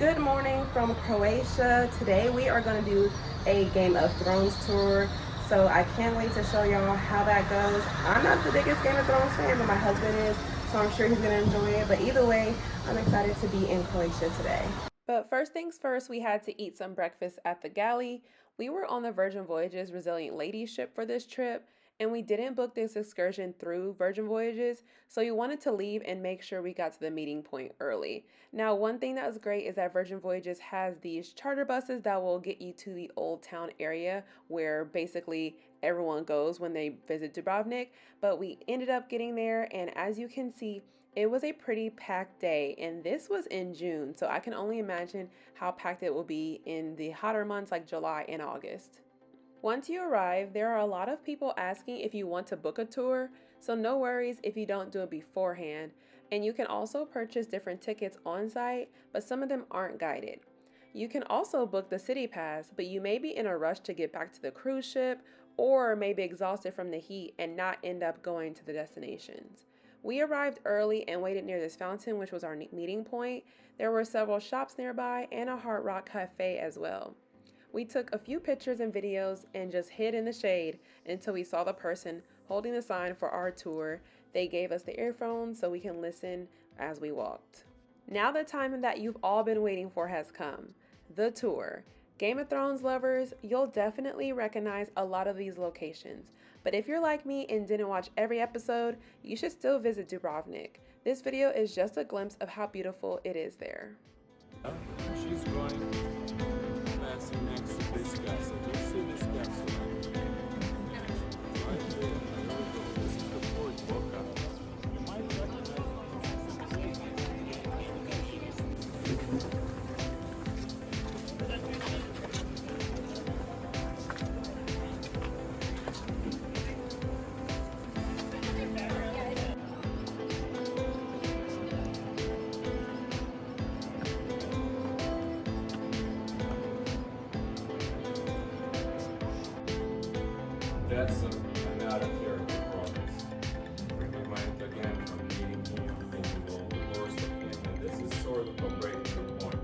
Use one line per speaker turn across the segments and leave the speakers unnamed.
Good morning from Croatia. Today we are going to do a Game of Thrones tour. So I can't wait to show y'all how that goes. I'm not the biggest Game of Thrones fan, but my husband is, so I'm sure he's going to enjoy it. But either way, I'm excited to be in Croatia today. But first things first, we had to eat some breakfast at the galley. We were on the Virgin Voyages Resilient Lady ship for this trip, and we didn't book this excursion through Virgin Voyages, so we wanted to leave and make sure we got to the meeting point early. Now, one thing that was great is that Virgin Voyages has these charter buses that will get you to the Old Town area where basically everyone goes when they visit Dubrovnik, but we ended up getting there, and as you can see, it was a pretty packed day, and this was in June, so I can only imagine how packed it will be in the hotter months like July and August. Once you arrive, there are a lot of people asking if you want to book a tour, so no worries if you don't do it beforehand. And you can also purchase different tickets on site, but some of them aren't guided. You can also book the city pass, but you may be in a rush to get back to the cruise ship or maybe exhausted from the heat and not end up going to the destinations. We arrived early and waited near this fountain, which was our meeting point. There were several shops nearby and a Hard Rock cafe as well. We took a few pictures and videos and just hid in the shade until we saw the person holding the sign for our tour. They gave us the earphones so we can listen as we walked. Now the time that you've all been waiting for has come. The tour. Game of Thrones lovers, you'll definitely recognize a lot of these locations. But if you're like me and didn't watch every episode, you should still visit Dubrovnik. This video is just a glimpse of how beautiful it is there.
She's going passing next to this castle. You see this castle? Right there. This is the Fort Boca. You might recognize that's another character progress. We went again from meeting him into all the doors of him, and this is sort of a breakthrough point.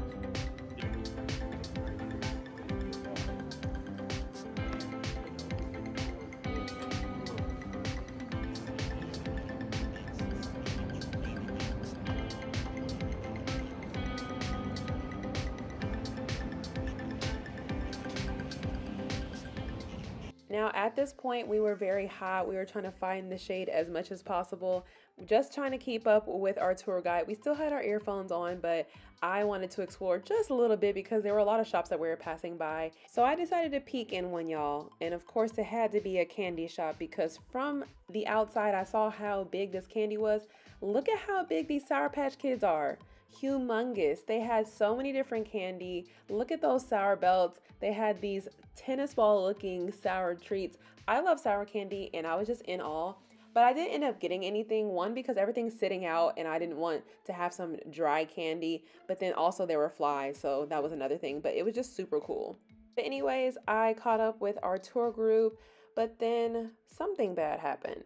Now at this point we were very hot. We were trying to find the shade as much as possible, just trying to keep up with our tour guide. We still had our earphones on, but I wanted to explore just a little bit because there were a lot of shops that we were passing by. So I decided to peek in one, y'all. And of course it had to be a candy shop because from the outside I saw how big this candy was. Look at how big these Sour Patch Kids are. Humongous. They had so many different candy. Look at those sour belts. They had these tennis ball looking sour treats. I love sour candy and I was just in awe. But I didn't end up getting anything. One, because everything's sitting out and I didn't want to have some dry candy. But then also there were flies, so that was another thing. But it was just super cool. But anyways, I caught up with our tour group, but then something bad happened.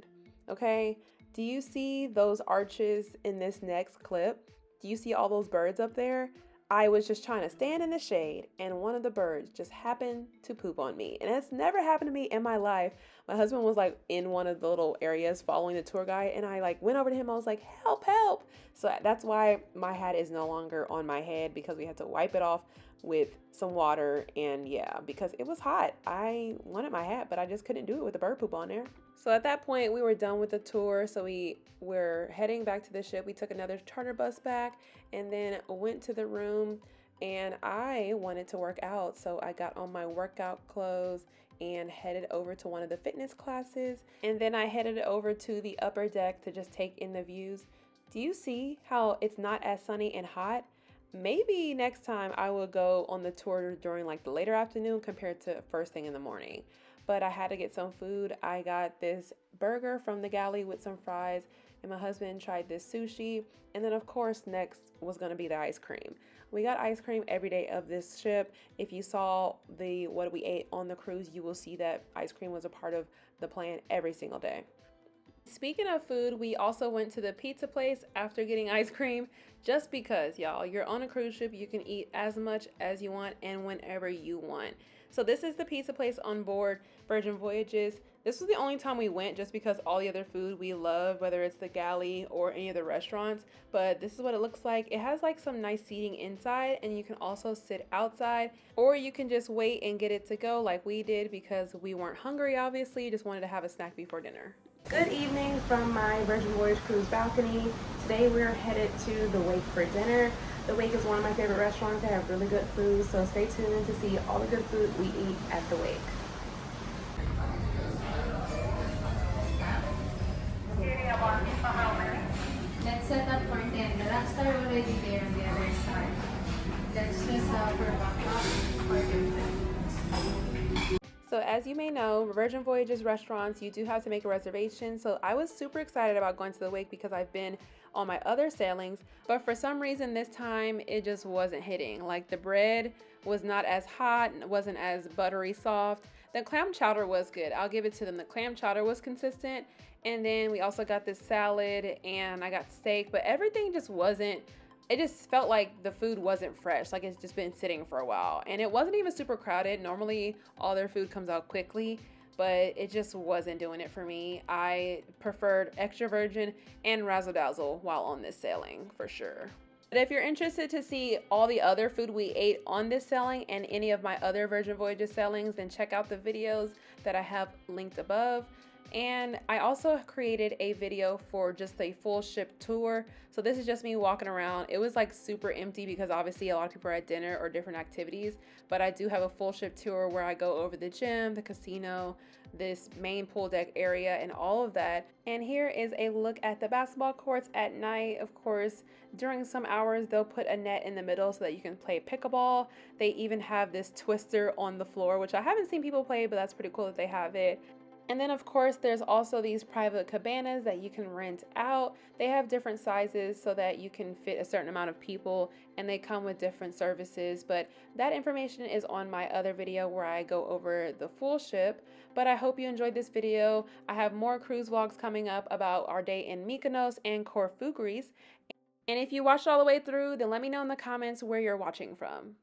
Okay, do you see those arches in this next clip? Do you see all those birds up there? I was just trying to stand in the shade and one of the birds just happened to poop on me. And it's never happened to me in my life. My husband was like in one of the little areas following the tour guide and I like went over to him. I was like, help, help. So that's why my hat is no longer on my head because we had to wipe it off with some water. And yeah, because it was hot. I wanted my hat, but I just couldn't do it with the bird poop on there. So at that point we were done with the tour. So we were heading back to the ship. We took another charter bus back and then went to the room and I wanted to work out. So I got on my workout clothes and headed over to one of the fitness classes. And then I headed over to the upper deck to just take in the views. Do you see how it's not as sunny and hot? Maybe next time I will go on the tour during like the later afternoon compared to first thing in the morning. But I had to get some food. I got this burger from the galley with some fries and my husband tried this sushi. And then of course next was gonna be the ice cream. We got ice cream every day of this ship. If you saw what we ate on the cruise, you will see that ice cream was a part of the plan every single day. Speaking of food, we also went to the pizza place after getting ice cream just because, y'all, you're on a cruise ship, you can eat as much as you want and whenever you want. So this is the pizza place on board Virgin Voyages. This was the only time we went just because all the other food we love, whether it's the galley or any of the restaurants, but this is what it looks like. It has like some nice seating inside and you can also sit outside, or you can just wait and get it to go like we did because we weren't hungry, obviously, just wanted to have a snack before dinner. Good evening from my Virgin Voyage cruise balcony. Today we're headed to the Wake for dinner. The Wake is one of my favorite restaurants. They have really good food, so stay tuned to see all the good food we eat at the Wake.
Let's set up for 10. The rocks are already there on the other side. Let's just for backup for 10.
So as you may know, Virgin Voyages restaurants, you do have to make a reservation. So I was super excited about going to the Wake because I've been on my other sailings, but for some reason this time it just wasn't hitting. Like the bread was not as hot, and it wasn't as buttery soft. The clam chowder was good. I'll give it to them. The clam chowder was consistent. And then we also got this salad and I got steak, but everything just wasn't, it just felt like the food wasn't fresh, like it's just been sitting for a while. And it wasn't even super crowded. Normally all their food comes out quickly, but it just wasn't doing it for me. I preferred extra virgin and razzle dazzle while on this sailing for sure. But if you're interested to see all the other food we ate on this sailing and any of my other Virgin Voyages sailings, then check out the videos that I have linked above. And I also created a video for just a full ship tour. So this is just me walking around. It was like super empty because obviously a lot of people are at dinner or different activities, but I do have a full ship tour where I go over the gym, the casino, this main pool deck area and all of that. And here is a look at the basketball courts at night. Of course, during some hours, they'll put a net in the middle so that you can play pickleball. They even have this twister on the floor, which I haven't seen people play, but that's pretty cool that they have it. And then of course there's also these private cabanas that you can rent out. They have different sizes so that you can fit a certain amount of people, and they come with different services, but that information is on my other video where I go over the full ship. But I hope you enjoyed this video. I have more cruise vlogs coming up about our day in Mykonos and Corfu, Greece. And if you watched all the way through, then let me know in the comments where you're watching from.